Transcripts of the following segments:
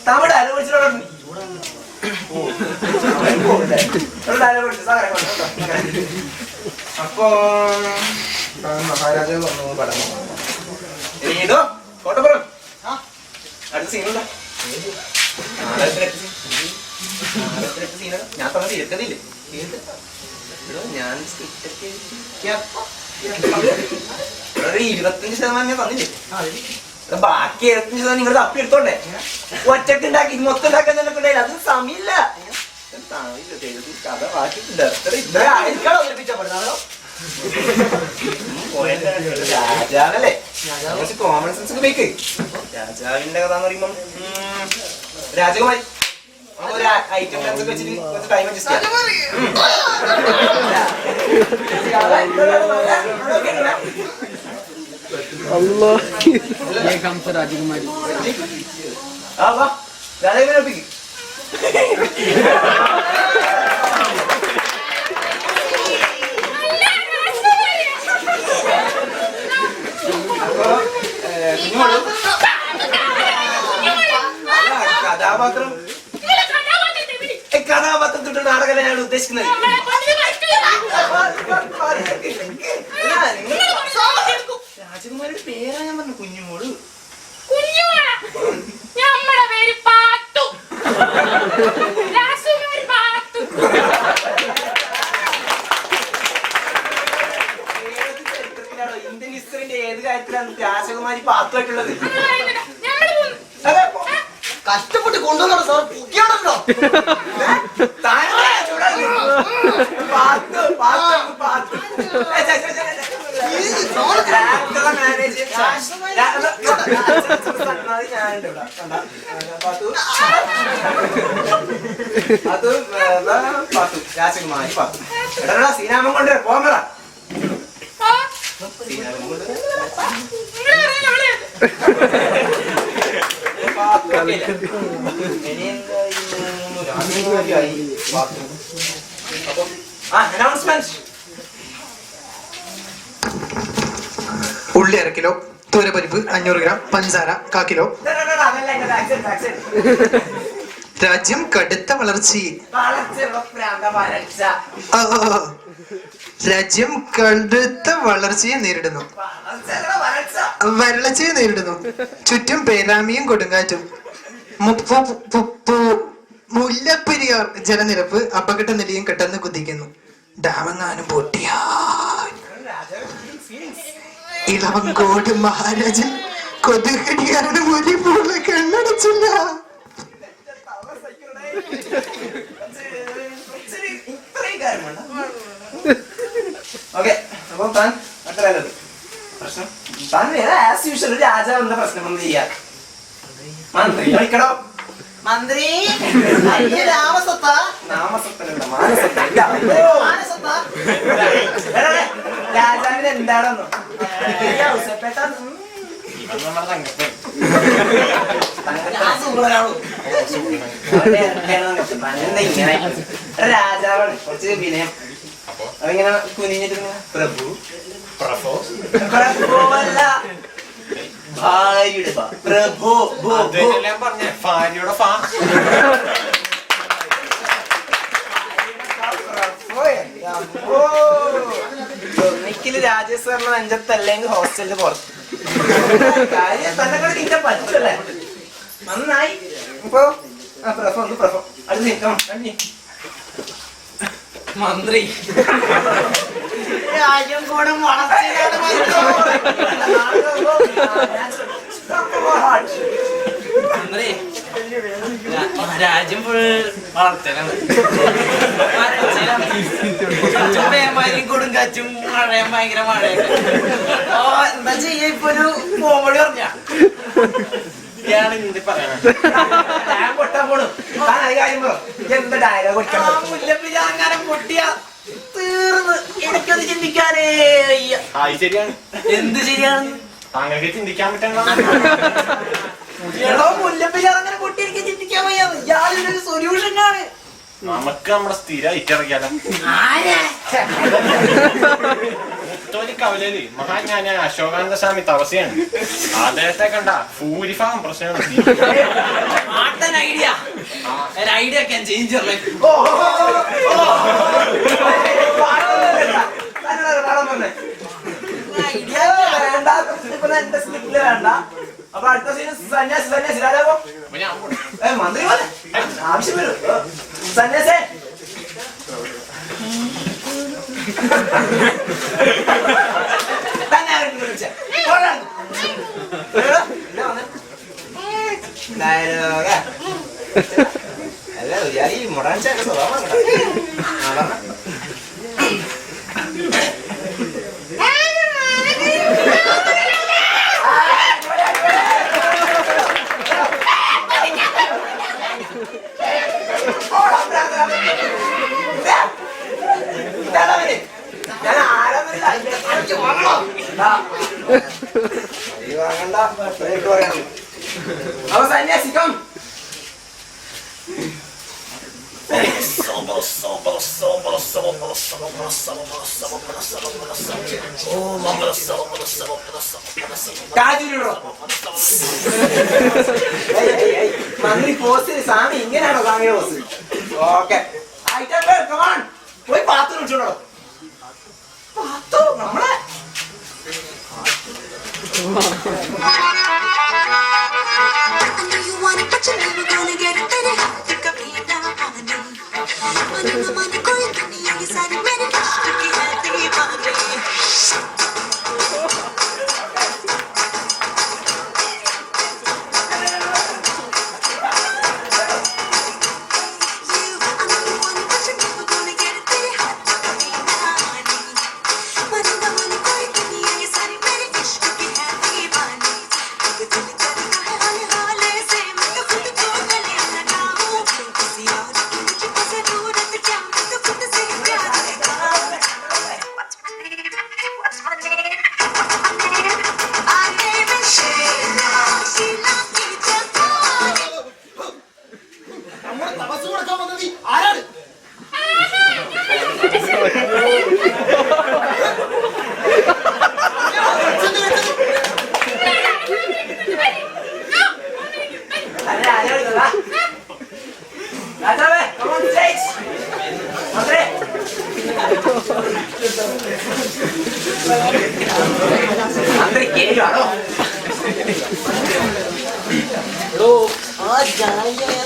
Tamil dialogue അപ്പൊ മഹാരാജാവ് വന്നു പടം ഏതോ കോട്ടപ്പുറം അടുത്ത സീനുണ്ടോ ഞാൻ പറഞ്ഞത് എടുക്കുന്നില്ലേ ഞാൻ 25% ഞാൻ തന്നില്ലേ ബാക്കി 75% നിങ്ങൾ തപ്പി എടുത്തോണ്ടേ ഒറ്റക്ക് ഉണ്ടാക്കി മൊത്തം ഉണ്ടാക്കാൻ തന്നെ ഉണ്ടായില്ല അത് സമയമില്ല കഥ ബാക്കി രാജാവല്ലേ കുറച്ച് കോമൺ സെൻസ് ഒക്കെ വെക്ക് രാജാവിന്റെ കഥ എന്ന് പറയുമ്പം രാജകുമാരി ഒരു ഐറ്റം ഡാൻസ് ഒക്കെ വെച്ചിട്ട് കുറച്ച് ടൈം അഡ്ജസ്റ്റ് രാജകുമാരി ആ വാ രാജകുമാരി ഒപ്പിക്ക് കഥാപാത്രം കഥാപാത്രത്തിട്ട് നാടകം ഞാൻ ഉദ്ദേശിക്കുന്നത് രാജകുമാരിയുടെ പേരാ ഞാൻ പറഞ്ഞു കുഞ്ഞുമോള് ഇന്ത്യൻ ഹിസ്റ്ററിന്റെ ഏത് കാര്യത്തിലാണ് രാജകുമാരി പാത്തുമായിട്ടുള്ളത് കഷ്ടപ്പെട്ട് കൊണ്ടുവന്നോ സാർ പൊക്കിയാണല്ലോ അത് പാത്തു രാജകുമാരി പാത്തു എടാ സീനാമം കൊണ്ട് പോകാൻ പറ സീനാമം കൊണ്ട് ഉള്ളി 1/2 കിലോ, തൂരപ്പരിപ്പ് 500 ഗ്രാം, പഞ്ചസാര 1/4 കിലോ. രാജ്യം കടുത്ത വളർച്ചയെ രാജ്യം കടുത്ത വളർച്ചയെ നേരിടുന്നു, വരൾച്ചയെ നേരിടുന്നു. ചുറ്റും പേരാമിയും കൊടുങ്കാറ്റും. മുല്ലപ്പെരിയാർ ജലനിരപ്പ് അപകട നിലയും കെട്ടെന്ന് കുതിക്കുന്നു. ഡാമെങ്ങാനും പൊട്ടിയാൽ ഇളവങ്കോട് മഹാരാജൻ കൊതുകടിയാണ് ഒരു പോലെ കണ്ണടച്ചില്ല. പ്രശ്നം താൻ ആസ് യൂഷ്വൽ രാജാവ് എന്താ പ്രശ്നം ഒന്നും ചെയ്യാ മന്ത്രി കളിക്കടോ മന്ത്രി രാജാവിന് എന്താണെന്നോ രാജാവാണ് കുറച്ച് വിനയം അതിങ്ങനെ കുനിഞ്ഞിട്ട് പ്രഭു പ്രഭുവല്ല ഭാര്യയുടെ പ്രഭു പറഞ്ഞ ഭാര്യയുടെ ഒന്നിക്കല് രാജേഷ് സാറിന് നെഞ്ചത്തല്ലെങ്കിൽ ഹോസ്റ്റലിന് പുറത്ത് കാര്യം തന്നെ കൂടെ നിന്റെ പറ്റല്ലേ നന്നായി ഇപ്പൊ പ്രഭു പ്രഭു അത് നിൽക്കണം മന്ത്രി രാജ്യം കൂടെ മന്ത്രി രാജ്യം ഫുൾ വളർത്തലാണ് കൊടുങ്കാറ്റും മഴയും ഭയങ്കര മഴയൊക്കെ എന്താ ചെയ്യാ ഇപ്പൊ ഒരു കോമഡി പറഞ്ഞ മുല്ലപ്പിലാങ്ങാനം പൊട്ടിയ തീർന്ന് എനിക്കത് ചിന്തിക്കാനേ ശരിയാണ്. എന്ത് ശരിയാണ് താങ്കൾക്ക് ചിന്തിക്കാൻ പറ്റണോ മുല്ലപ്പിലാർ അങ്ങനെ പൊട്ടി എനിക്ക് ചിന്തിക്കാൻ വയ്യാന്ന് ഇയാളൊരു സൊല്യൂഷൻ ആണ് നമുക്ക് നമ്മുടെ സ്ഥിരം ഇറ്റിറങ്ങിയാലോ മുത്തോലി കവലയില് മഹാജ്ഞാന അശോകാനന്ദ സ്വാമി തപസ്യാണ്. അദ്ദേഹത്തെ കണ്ട ഭൂരിഭാഗം പ്രശ്നമാണ്. ഐഡിയ ചേഞ്ച് എന്റെ സ്ലിപ്പില് വേണ്ട. അപ്പൊ അടുത്ത സീൻ സന്യാസി സന്യാസി രാജാവോ മന്ത്രി പോലെ ആവശ്യം വരും. സന്യാസേ അല്ല ഈ മുടാൻ സ്വഭാവം അപ്പൊ സന്യാസിക്കും മന്ത്രി പോസ്റ്റ് സ്വാമി ഇങ്ങനെയാണോ സ്വാമിയുടെ പോസ്റ്റ്? ഓക്കെ പോയി പാത്തു വിളിച്ചോളൂ. പാത്തു നമ്മളെ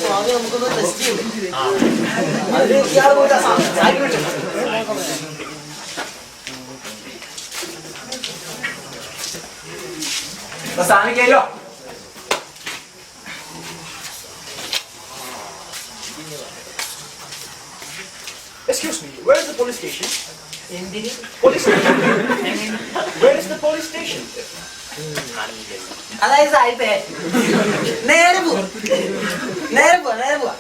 സ്വാമി നമുക്കൊന്ന് ടെസ്റ്റ് ചെയ്യും. അതിന് ഇയാൾ പോയിട്ട് സ്വാമിക്കല്ലോ. Excuse me, where is the police station? Police station? Where is the police station? അതായത് സാഹിബേ നേരെ പോവാ നേരെ പോവാ നേരെ പോവാ.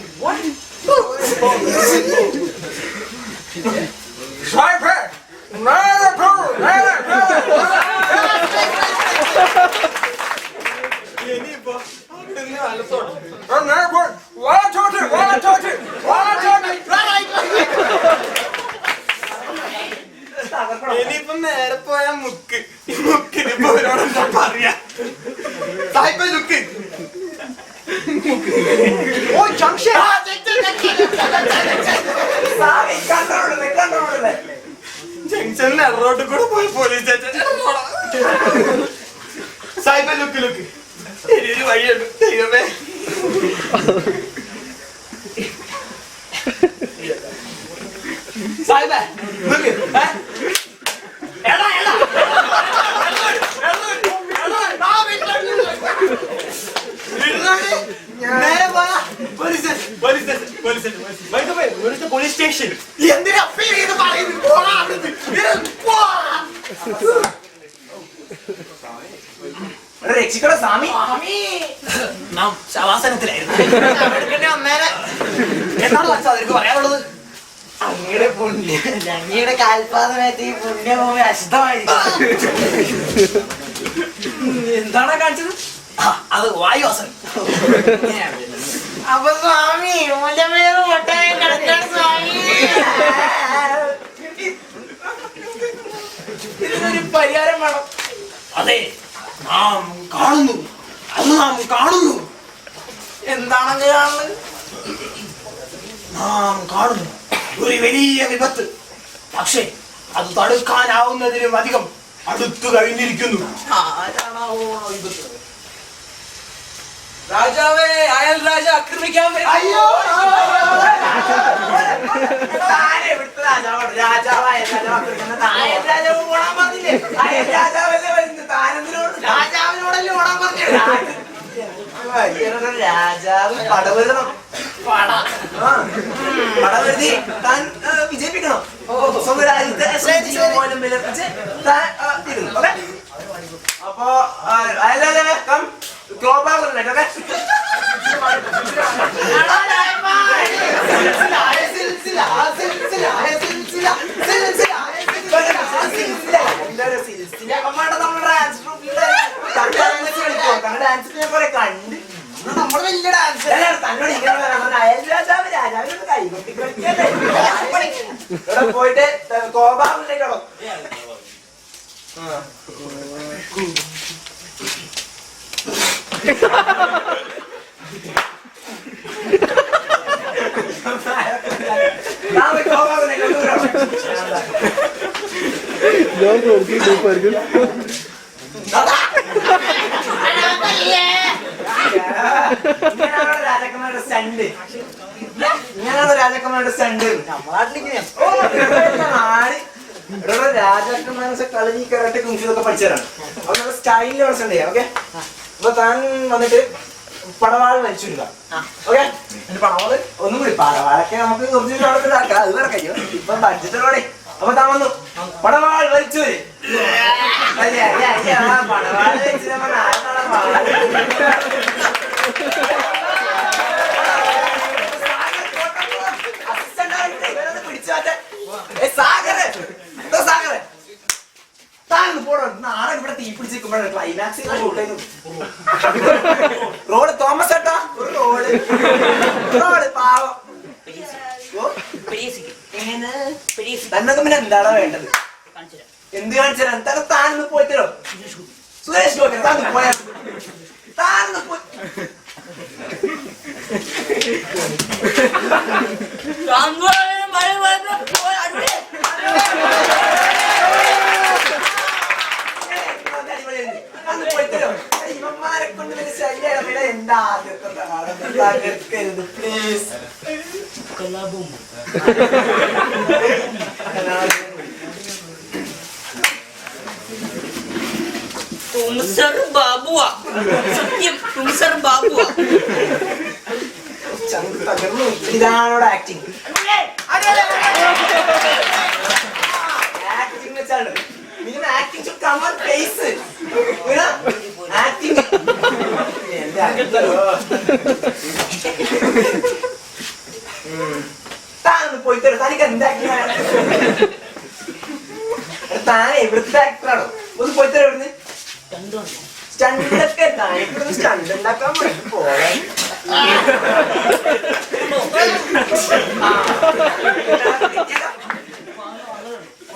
ഇനിയിപ്പം നേരെ പോയാ മുക്ക് മുക്കിനിപ്പോ ഒരാളെന്താ പറയാ സാഹിബ് ലുക്ക് ഓ ജംഗ്ഷൻ ജംഗ്ഷനിൽ റോഡ് കൂടെ പോയി police station Sahib look look ഒരു വഴിയുണ്ട് ദൈവമേ സാഹിബേ ലുക്ക് എടാ എടാ നേരെ പോയാ പോലീസ് പോലീസ് സ്റ്റേഷൻ എന്തിനാ രക്ഷിക്കട സ്വാമി നാം ശവാസനത്തിലായിരുന്നു. എന്താണ് വച്ചാ അതിർക്ക് പറയാനുള്ളത്? അങ്ങയുടെ പുണ്യ ഞങ്ങളുടെ കാൽപാദമേറ്റ് ഈ പുണ്യഭൂമി അശുദ്ധമായിരിക്കും. എന്താണ് കാണിച്ചത്? അത് വായുവാസൻ. അപ്പൊ സ്വാമി മുലമേറും ഒട്ടകം കിടക്കാണ് ഇതിനൊരു പരിഹാരം വേണം. അതെ, നാം കാണുന്നു. അത് നാം കാണുന്നു. എന്താണെന്ന് കാണുന്നത്? നാം കാണുന്നു ഒരു വലിയ വിപത്ത്. പക്ഷേ അത് തടുക്കാനാവുന്നതിലും അധികം അടുത്തു കഴിഞ്ഞിരിക്കുന്നു. ആരാണാവോ ഇത്? രാജാവേ, അയൽ രാജ ആക്രമിക്കാൻ വരും. അയ്യോ! താനെ ഇവിടുത്തെ രാജാവാണ്. രാജാവ് അയൽ രാജാവ് ആക്രമിക്കുന്ന അയൽ രാജാവ് ഓടാൻ പറഞ്ഞില്ലേ? അയൽ രാജാവല്ലേ വരുന്നത്? താനെന്തിനോട്? രാജാവിനോടല്ലേ ഓടാൻ പറഞ്ഞത്? രാജാവ് പടവരുതണം. പടവരുതി താൻ വിജയിപ്പിക്കണം. സ്വന്തം രാജ്യത്തെ പോലും വിലപ്പിച്ച് താൻ തീരുന്നു. ഓക്കെ, അപ്പൊ അയൽ രാജാവേ കം ക്ലോബാറിലേക്ക്. ഓക്കെ, ഡാൻസ് കുറെ കണ്ട് നമ്മള് വലിയ ഡാൻസ് തന്നോട് ഇങ്ങനെ അയൽ രാജാവ് രാജാവിനോട് കൈകൊട്ടി കളിക്കല്ലേ. ഇവിടെ പോയിട്ട് കോപാറിലേക്കോ. രാജാക്കന്മാരുടെ സ്റ്റണ്ട്. ഇങ്ങനെയാണ് രാജാക്കന്മാരുടെ സ്റ്റണ്ട്. നാട് ഇവിടെ രാജാക്കന്മാരെ കളരി കരാട്ടെ കുഞ്ചിതൊക്കെ പഠിച്ചവരാണ്. അപ്പൊ നല്ല സ്റ്റൈലിൽ കളിച്ചിട്ടുണ്ടേ. ഓക്കെ, അപ്പൊ താൻ വന്നിട്ട് പടവാൾ വലിച്ചിടുക. ഓക്കെ, പടവാള് ഒന്നും കൂടി പടവാളൊക്കെ നമുക്ക് കുറച്ച് ആൾക്കാർ അത് വേറെ കഴിയും. ഇപ്പൊ ബഡ്ജറ്റോടെ. അപ്പൊ താൻ വന്നു പടവാൾ വലിച്ചു. പടവാൾ വെച്ച് പിടിച്ചാട്ടെ. സാഗര് എന്തോ സാഗര് താങ്കൾ പോടോ. നാളെ ഇവിടെ തീ പിടിച്ചിരിക്കുമ്പോഴാണ് ക്ലൈമാക്സ് റോഡ്. തോമസ് ഏട്ടാ ഒരു റോഡ് പാവം. തന്നൊക്കെ പിന്നെ എന്താണോ വേണ്ടത്? എന്ത് കാണിച്ചാൽ എന്താണ്? താനൊന്ന് പോയിത്തരോ? സുരേഷ് ഗോപി താന്ന് പോയാ താനൊന്ന് പോയി. ഇവന്മാരെ കൊണ്ട് വലിയ ശല്യം. എന്താ പ്ലീസ് तुम सर बाबुआ सत्यम तुम सर बाबुआ ഇതാണോട് ആക്ടിങ്. ആക്ടിങ് വെച്ചാണ് minimum acting to come on face. Acting താനൊന്ന് പോയി തരും. തനിക്ക് എന്താ താൻ എവിടുത്തെ ആക്ടറാണോ? ഒന്ന് പോയി തരും. ഇവിടുന്ന് സ്റ്റണ്ടൊക്കെ താനിവിടുന്ന് സ്റ്റണ്ട് ഉണ്ടാക്കാൻ വേണ്ടി പോയാ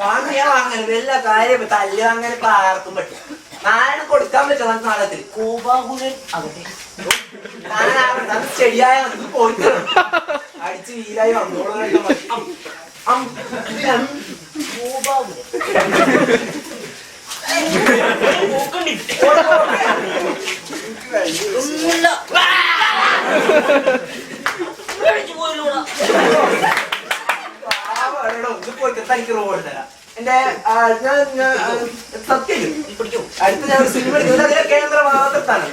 വാങ്ങിയാ വാങ്ങല് വല്ല കാര്യം തല്ല് അങ്ങനെ ഇപ്പൊ ആർക്കും പറ്റും. നാളെ കൊടുക്കാൻ പറ്റും നാളത്തിൽ ശരിയായ പോയിട്ട് അടിച്ച് വീലായി വന്നോളൂ. തനിക്ക് റോഡ് തരാം. എന്റെ സത്യം അടുത്ത് ഞാൻ ഒരു സിനിമ എടുക്കുന്നത് അതിലെ കേന്ദ്ര ഭാഗത്താണ്.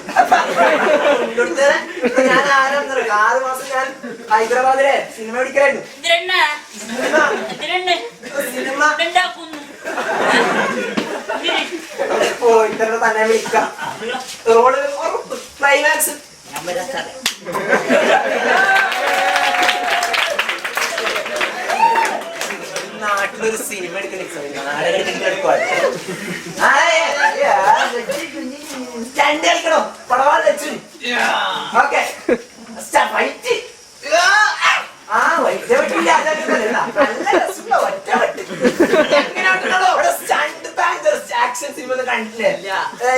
ഞാൻ ആരാന്ന് 6 മാസം ഞാൻ ഹൈദരാബാദിലെ സിനിമ പഠിക്കലായിരുന്നു. സിനിമ പോയിട്ട് തന്നെ വിളിക്കാം. റോഡ് ക്ലൈമാക്സ് നാട്ടിലൊരു സിനിമ എടുക്കുന്ന സ്റ്റണ്ട് കളിക്കണോ? പടവാൾ വെച്ചു. ഓക്കെ, ആ വൈറ്റ് പറ്റില്ല. കണ്ടില്ലേ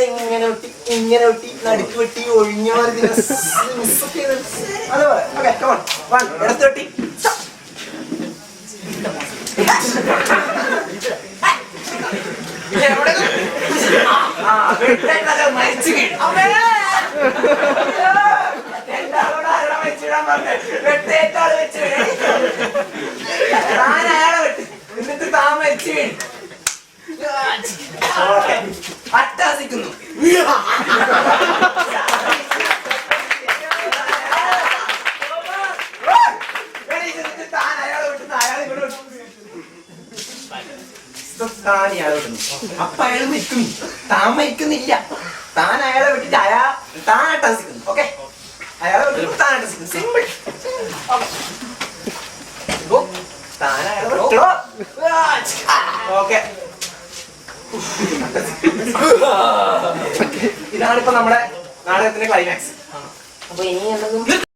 ഇങ്ങനെ വെട്ടി ഇങ്ങനെ വെട്ടി നടുക്ക് വെട്ടി ഒഴിഞ്ഞ മാതിരി അതേപോലെ ഓക്കെ കമോൺ വൺ ഇടത്ത് വെട്ടി എവിടെ മരിച്ചു വെട്ടേറ്റാള് വെച്ച് താൻ അയാളെ വെട്ടി എന്നിട്ട് താൻ മരിച്ചു വീണു അട്ടാസിക്കുന്നു താൻ അയാളെ വിട്ടുന്നു അയാളെ ഇവിടെ താൻ ഇയാളെ വിട്ടുന്നു അപ്പൊ അയാൾ മരിക്കുന്നു താൻ മരിക്കുന്നില്ല താൻ അയാളെ വിട്ടിട്ട് താൻ അട്ടാസിക്കുന്നു ഓക്കെ അയാളെ വിട്ടു താൻ അട്ടാസിക്കുന്നു സിമ്പിൾ താൻ അയാളെ വിട്ടോ ഓക്കെ ഇതാണിപ്പോ നമ്മുടെ നാടകത്തിന്റെ ക്ലൈമാക്സ് അപ്പൊ ഇനി എന്തെങ്കിലും